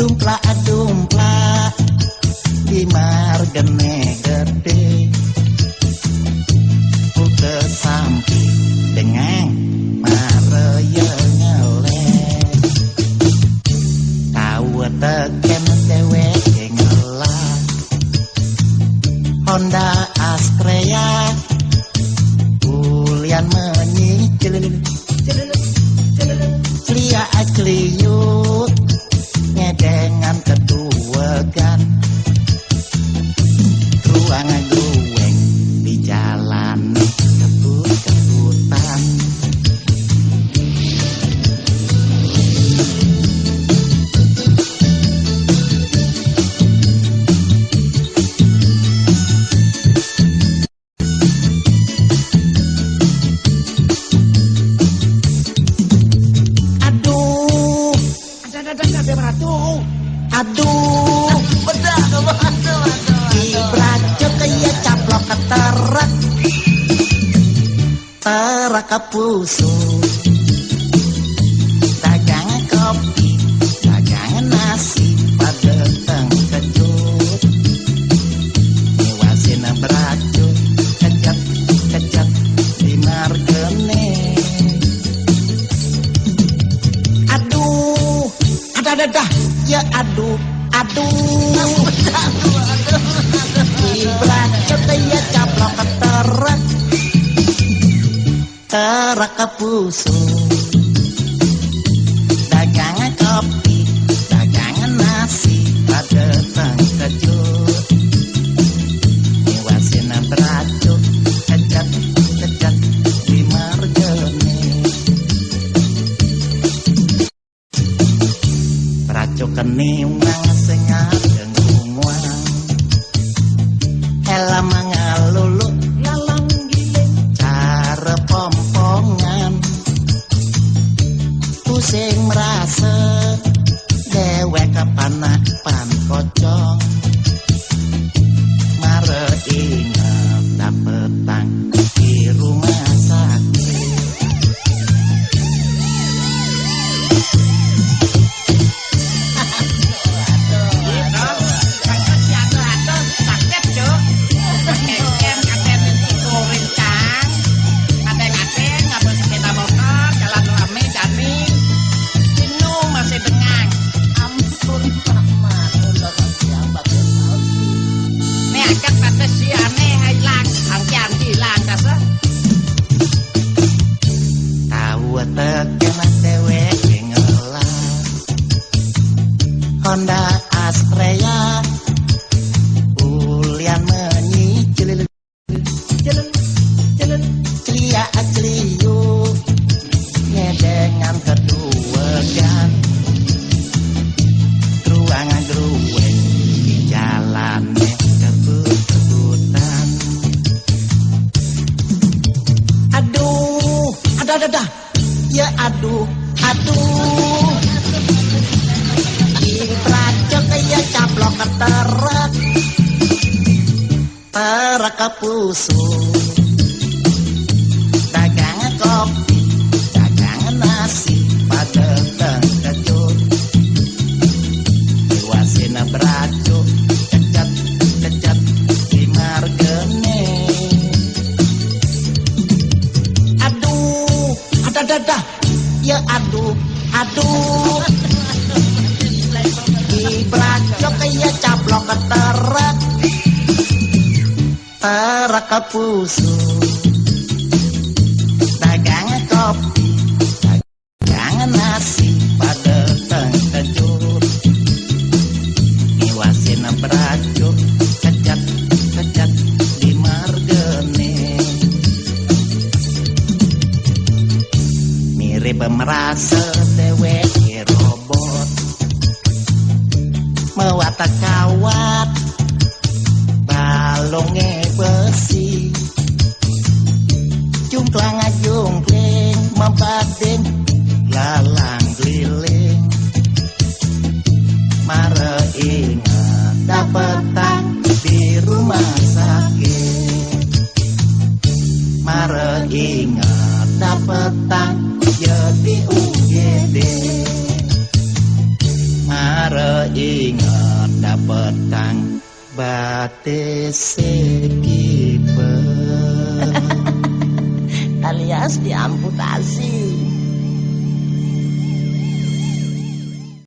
Dumplak di margene gede Puke sampi dengan maraya ngelek Tahu teken dewek ngelak Honda Astrea Ulian menyicil Celia Cliyut Ngedengan kedua gan Ruangan gueng di jalan kebut-kebutan Aduh, bedah Ibracok kayak caplok keterak Terak kepusu Dagangan kopi, dagangan nasi Pada teng kejut Niwasin beracuk Kejap di margene Aduh, ada ya aduh Ibracok kayak caplok keterak Terak kepusu Dagangan kopi Dagangan nasi Pada teng kejut Niwasin beracuk Kejap di margene Beracuk keniungan sengat dengumuan Hela mangalulu lalang giling Cara pompongan Pusing merasa Dewek kepanapan kocong Mare inget dapetang di rumah sakit Honda Astrea Ulian menyicil Celia Cliyut Ngedengan kedua gan Ruangan grueng di jalan kebut-kebutan Aduh, ada ya aduh Ibracok kayak caplok keterak Terak kepusu Dagangan kopi Dagangan nasi Pada teng kejut Niwasin beracuk Kejap di margene Aduh, ada ya aduh Ibracok kayak caplok keterak Terak kepusu Dagangan kopi Dagangan nasi Pada teng kejut Niwasin beracuk Kejap di margene Mirip merasa dewek robot Mewata kawat Balonge besi Jungklang membading Lalang keliling Mare ingat dapetan di rumah sakit Mare ingat dapetan jadi UGD Mare Are ingat dapet tang batis sekiper alias diamputasi.